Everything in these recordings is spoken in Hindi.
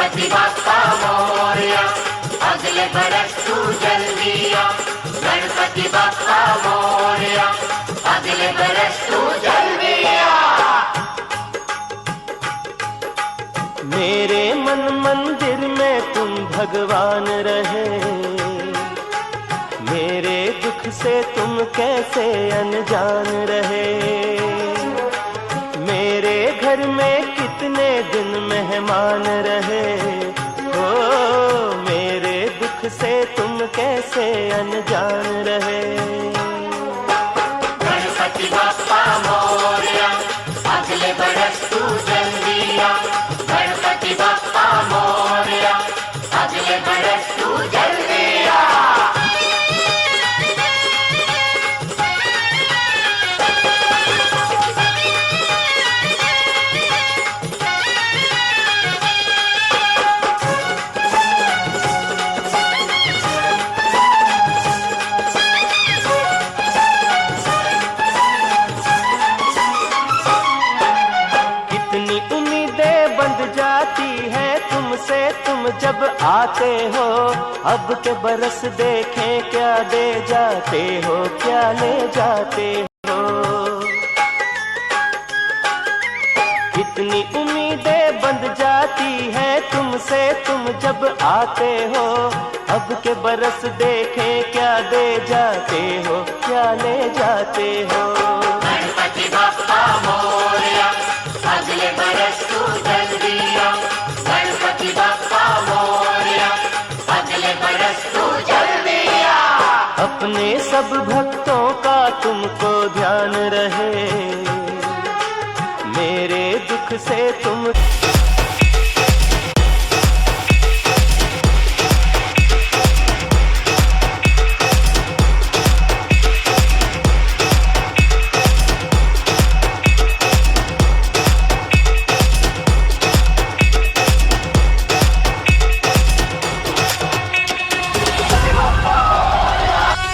गणपति बाप्पा मोरया, अगले बरस तू जल्दी आ। गणपति बाप्पा मोरया, अगले बरस तू जल्दी आ। मेरे मन मंदिर में तुम भगवान रहे, मेरे दुख से तुम कैसे अनजान रहे। मेरे घर में कितने दिन मेहमान रहे, ओ मेरे दुख से तुम कैसे अनजान रहे। गणपति बाप्पा मोरया, अगले बरस तू जल्दी आ। गणपति बाप्पा मोरया, अगले बरस तू जल्दी आ। तुम जब आते हो, अब के बरस देखें क्या दे जाते हो, क्या ले जाते हो। कितनी उम्मीदें बंध जाती हैं तुमसे तुम जब आते हो, अब के बरस देखें क्या दे जाते हो, क्या ले जाते हो। गणपति बाप्पा मोरया, अगले बरस तू जल्दी आ। गणपति बाप्पा मोरया, अगले बरस तू जल्दी आ। अपने सब भक्तों का तुमको ध्यान रहे, मेरे दुख से तुम।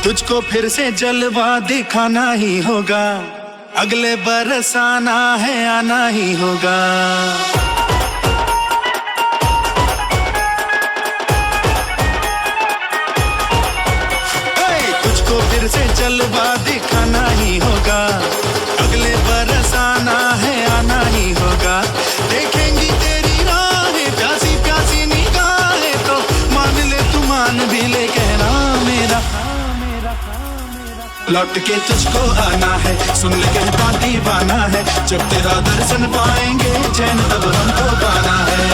तुझको फिर से जलवा दिखाना ही होगा, अगले बरस आना है आना ही होगा। तुझको फिर से जलवा दिखाना ही होगा, अगले बरस आना है आना ही होगा। देखेंगी तेरी राहें प्यासी प्यासी निगाहें, तो मान ले तू मान भी ले कहना मेरा। लौट के तुझको आना है, सुन ले कहता दीवाना है, जब तेरा दर्शन पाएंगे चैन तब हमको पाना है।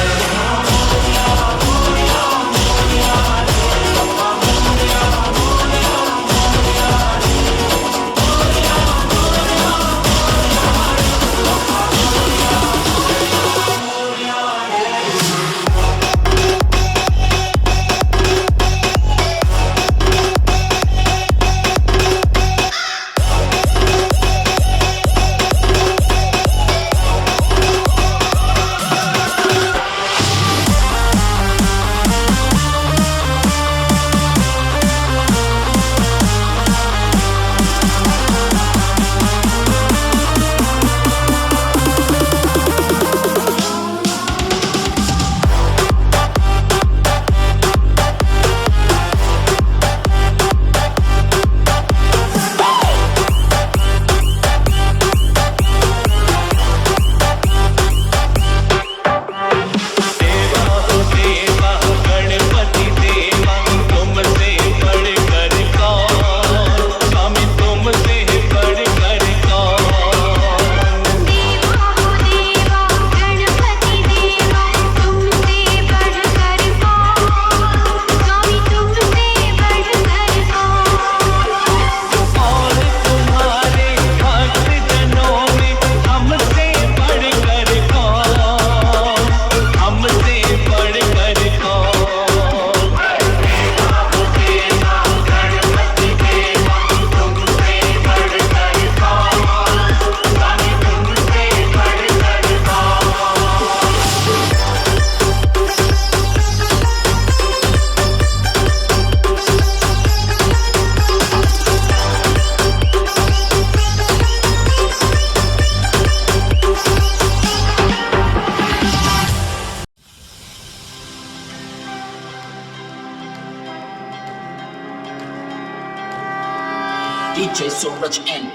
DJ Suraj N.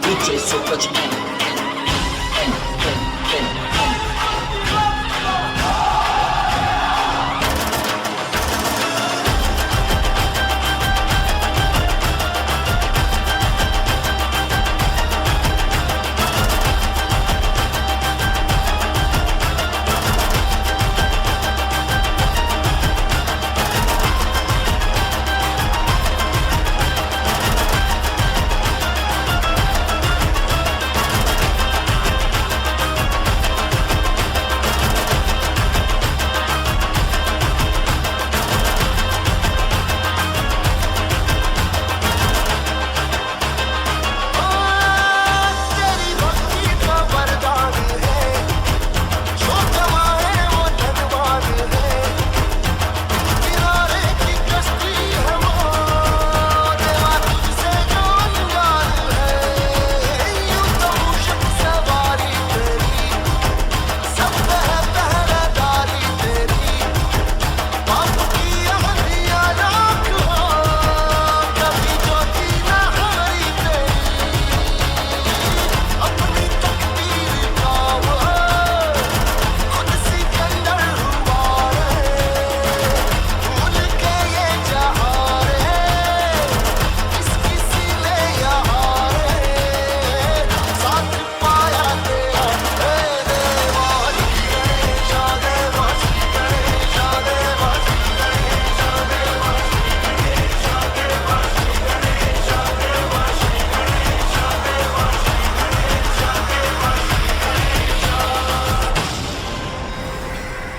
DJ Suraj N.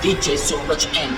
DJ Suraj N.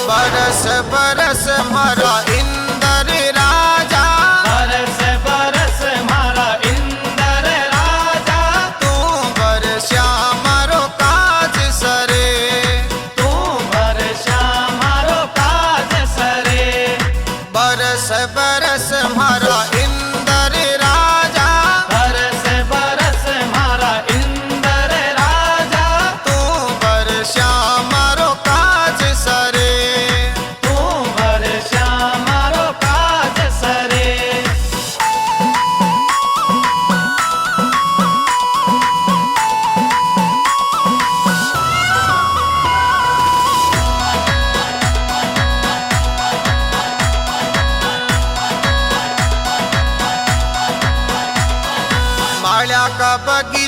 बरस बरस मारा इंदर राजा, बरस बरस मारा इंदर राजा, तू बरस्या मारो काज सरे, तू बरस्या मारो काज सरे। बरस बरस मारा इंदर राजा, बरस बरस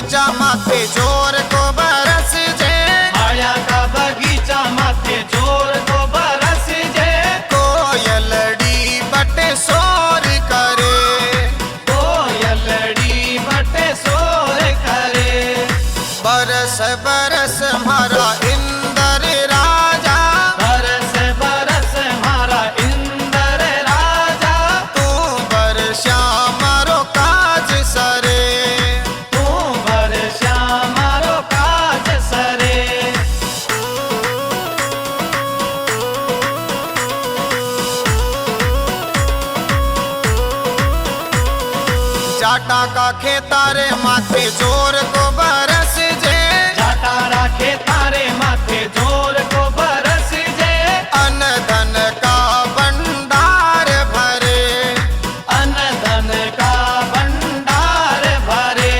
बगीचा माथे जोर को बरस जे, माया का बगीचा माथे जोर को बरस जे, कोयलड़ी बटे शोर करे, कोयलड़ी बटे शोर करे। बरस बरस मारा इंद्र राजा, बरस बरस मारा इंद्र राजा, तू बरसा मारो काज सरे, तू बरसा मारो काज सरे। जाटा का खेतारे माथे जोर को बरस जे, जाटा राखे तारे माथे जोर को बरस जे, अन धन का भंडार भरे, अन धन का भंडार भरे।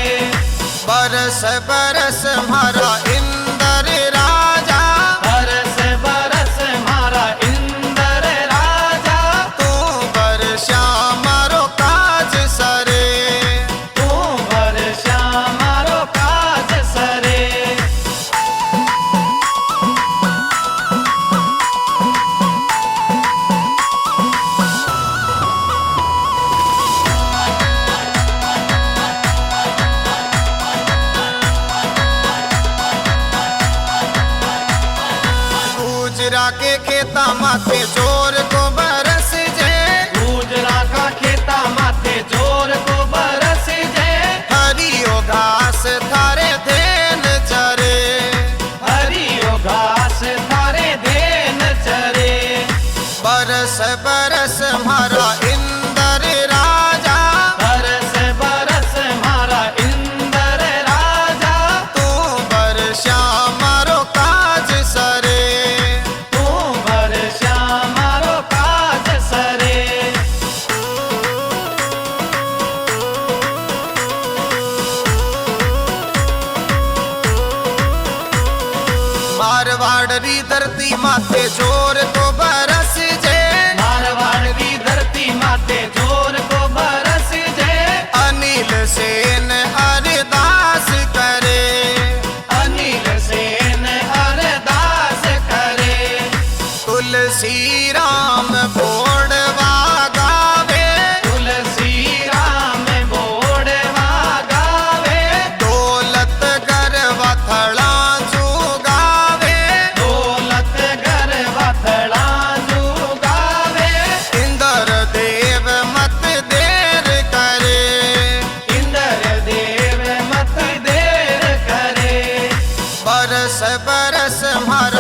बरस बरस मारा इंद्र राजा, बरस बरस मारा इंद्र राजा, तू बरसा मारो काज सरे, तू बरसा मारो काज सरे। गुजरा के खेता माथे जोर को बरस जे, गुजरा का खेता माथे जोर को बरस जे, हरियो घास थारे धेन चरे, हरियो घास थारे धेन चरे। बरस बरस मारा इंद्र राजा, बरस बरस मारा इंद्र राजा, तू बरसा मारो काज सरे, तू बरसा मारो काज सरे। मारवाड़ी धरती माथे जोर को बरस जे, मारवाड़ की धरती माथे जोर को बरस जे, अनिल सेन अरदास करे, अनिल सेन अरदास करे। तुलसी राम बोड़वा गावे, तुलसी राम बोड़वा गावे, दौलत गरवा थड़ा जुगावे, दौलत गर वथड़ा जुगावे। इंद्र देव मत देर करे, इंद्र देव मत देर करे। बरस बरस मारा